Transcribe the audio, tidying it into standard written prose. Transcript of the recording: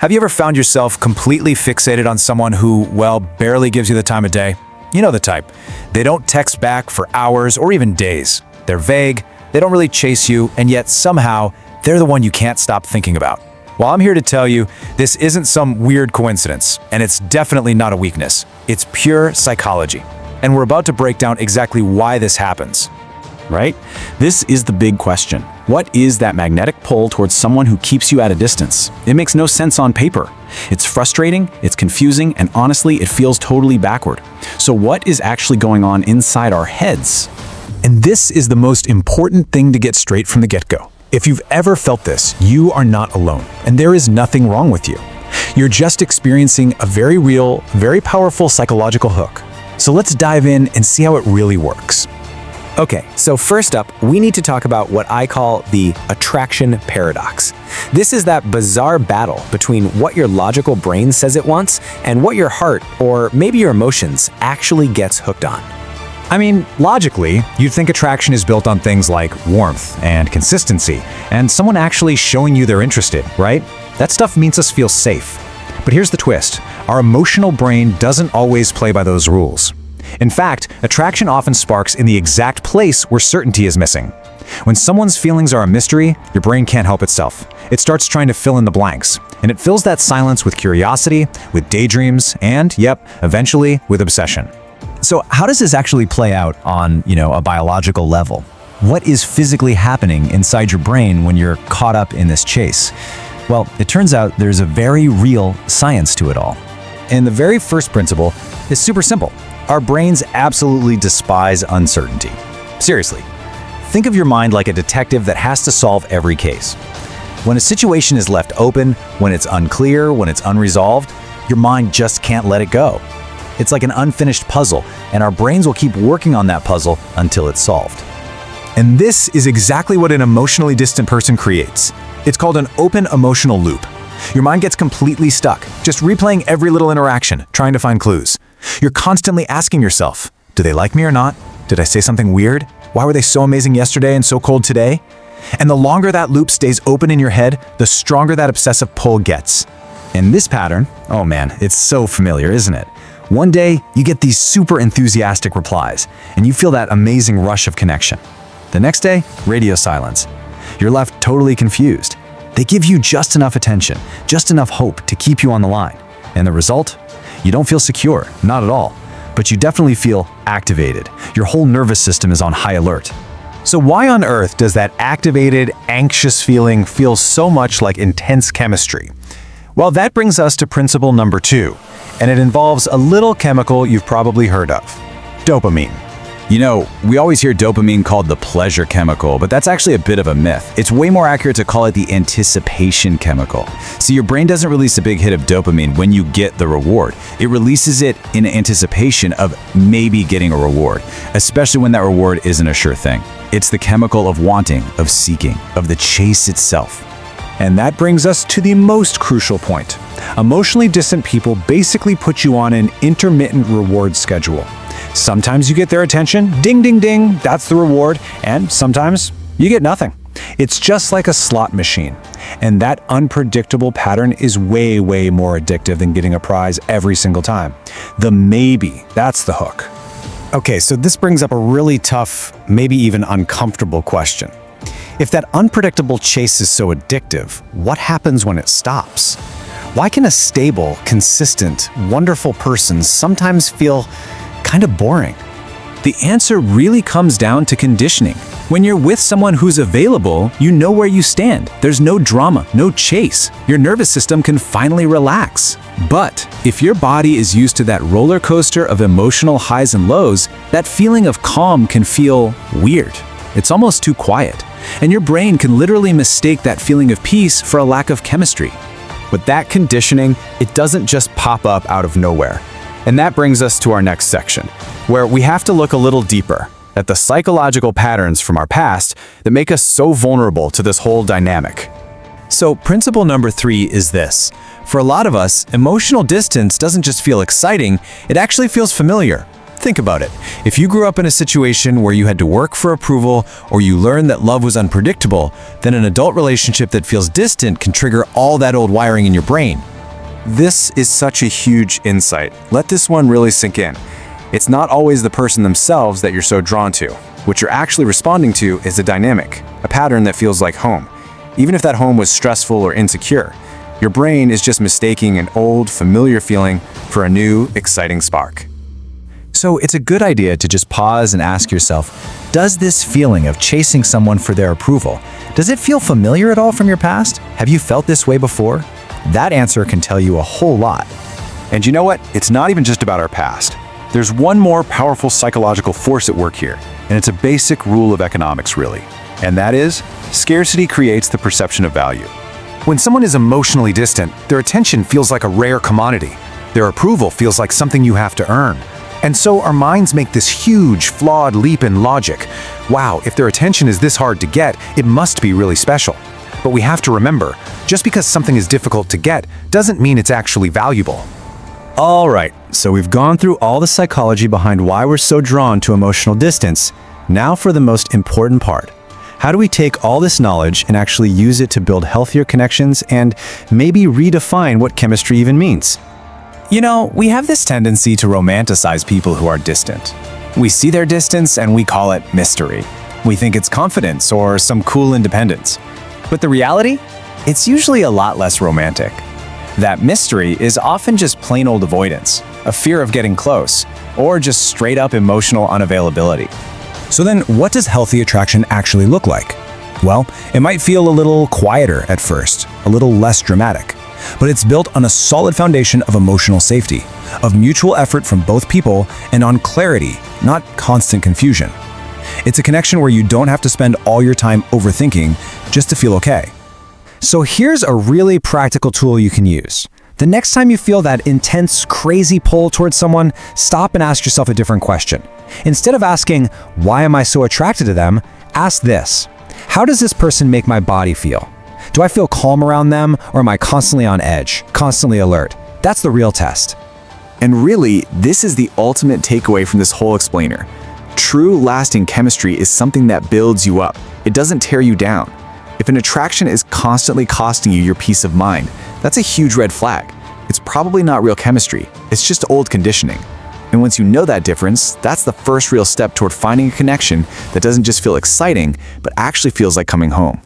Have you ever found yourself completely fixated on someone who, well, barely gives you the time of day? You know the type. They don't text back for hours or even days. They're vague, they don't really chase you, and yet somehow they're the one you can't stop thinking about. Well, I'm here to tell you, this isn't some weird coincidence, and it's definitely not a weakness. It's pure psychology. And we're about to break down exactly why this happens. Right? This is the big question. What is that magnetic pull towards someone who keeps you at a distance? It makes no sense on paper. It's frustrating, it's confusing, and honestly, it feels totally backward. So what is actually going on inside our heads? And this is the most important thing to get straight from the get-go. If you've ever felt this, you are not alone, and there is nothing wrong with you. You're just experiencing a very real, very powerful psychological hook. So let's dive in and see how it really works. Okay, so first up, we need to talk about what I call the attraction paradox. This is that bizarre battle between what your logical brain says it wants and what your heart, or maybe your emotions, actually gets hooked on. I mean, logically, you'd think attraction is built on things like warmth and consistency, and someone actually showing you they're interested, right? That stuff makes us feel safe. But here's the twist. Our emotional brain doesn't always play by those rules. In fact, attraction often sparks in the exact place where certainty is missing. When someone's feelings are a mystery, your brain can't help itself. It starts trying to fill in the blanks, and it fills that silence with curiosity, with daydreams, and, yep, eventually with obsession. So how does this actually play out on, a biological level? What is physically happening inside your brain when you're caught up in this chase? Well, it turns out there's a very real science to it all. And the very first principle is super simple. Our brains absolutely despise uncertainty. Seriously, think of your mind like a detective that has to solve every case. When a situation is left open, when it's unclear, when it's unresolved, your mind just can't let it go. It's like an unfinished puzzle, and our brains will keep working on that puzzle until it's solved. And this is exactly what an emotionally distant person creates. It's called an open emotional loop. Your mind gets completely stuck, just replaying every little interaction, trying to find clues. You're constantly asking yourself, do they like me or not? Did I say something weird? Why were they so amazing yesterday and so cold today? And the longer that loop stays open in your head, the stronger that obsessive pull gets. And this pattern, oh man, it's so familiar, isn't it? One day, you get these super enthusiastic replies, and you feel that amazing rush of connection. The next day, radio silence. You're left totally confused. They give you just enough attention, just enough hope to keep you on the line. And the result? You don't feel secure, not at all. But you definitely feel activated. Your whole nervous system is on high alert. So why on earth does that activated, anxious feeling feel so much like intense chemistry? Well, that brings us to principle number 2, and it involves a little chemical you've probably heard of: dopamine. We always hear dopamine called the pleasure chemical, but that's actually a bit of a myth. It's way more accurate to call it the anticipation chemical. See, your brain doesn't release a big hit of dopamine when you get the reward. It releases it in anticipation of maybe getting a reward, especially when that reward isn't a sure thing. It's the chemical of wanting, of seeking, of the chase itself. And that brings us to the most crucial point. Emotionally distant people basically put you on an intermittent reward schedule. Sometimes you get their attention, ding, ding, ding, that's the reward, and sometimes you get nothing. It's just like a slot machine. And that unpredictable pattern is way, way more addictive than getting a prize every single time. The maybe, that's the hook. Okay, so this brings up a really tough, maybe even uncomfortable question. If that unpredictable chase is so addictive, what happens when it stops? Why can a stable, consistent, wonderful person sometimes feel kind of boring? The answer really comes down to conditioning. When you're with someone who's available, you know where you stand. There's no drama, no chase. Your nervous system can finally relax. But if your body is used to that roller coaster of emotional highs and lows, that feeling of calm can feel weird. It's almost too quiet. And your brain can literally mistake that feeling of peace for a lack of chemistry. With that conditioning, it doesn't just pop up out of nowhere. And that brings us to our next section, where we have to look a little deeper at the psychological patterns from our past that make us so vulnerable to this whole dynamic. So principle number 3 is this. For a lot of us, emotional distance doesn't just feel exciting, it actually feels familiar. Think about it. If you grew up in a situation where you had to work for approval, or you learned that love was unpredictable, then an adult relationship that feels distant can trigger all that old wiring in your brain. This is such a huge insight. Let this one really sink in. It's not always the person themselves that you're so drawn to. What you're actually responding to is a dynamic, a pattern that feels like home. Even if that home was stressful or insecure, your brain is just mistaking an old, familiar feeling for a new, exciting spark. So it's a good idea to just pause and ask yourself, does this feeling of chasing someone for their approval, does it feel familiar at all from your past? Have you felt this way before? That answer can tell you a whole lot. And you know what? It's not even just about our past. There's one more powerful psychological force at work here, and it's a basic rule of economics, really. And that is, scarcity creates the perception of value. When someone is emotionally distant, their attention feels like a rare commodity. Their approval feels like something you have to earn. And so our minds make this huge, flawed leap in logic. Wow, if their attention is this hard to get, it must be really special. But we have to remember, just because something is difficult to get doesn't mean it's actually valuable. All right, so we've gone through all the psychology behind why we're so drawn to emotional distance. Now for the most important part. How do we take all this knowledge and actually use it to build healthier connections and maybe redefine what chemistry even means? You know, we have this tendency to romanticize people who are distant. We see their distance and we call it mystery. We think it's confidence or some cool independence. But the reality? It's usually a lot less romantic. That mystery is often just plain old avoidance, a fear of getting close, or just straight up emotional unavailability. So then, what does healthy attraction actually look like? Well, it might feel a little quieter at first, a little less dramatic, but it's built on a solid foundation of emotional safety, of mutual effort from both people, and on clarity, not constant confusion. It's a connection where you don't have to spend all your time overthinking just to feel okay. So here's a really practical tool you can use. The next time you feel that intense, crazy pull towards someone, stop and ask yourself a different question. Instead of asking, why am I so attracted to them? Ask this: how does this person make my body feel? Do I feel calm around them, or am I constantly on edge, constantly alert? That's the real test. And really, this is the ultimate takeaway from this whole explainer. True, lasting chemistry is something that builds you up. It doesn't tear you down. If an attraction is constantly costing you your peace of mind, that's a huge red flag. It's probably not real chemistry. It's just old conditioning. And once you know that difference, that's the first real step toward finding a connection that doesn't just feel exciting, but actually feels like coming home.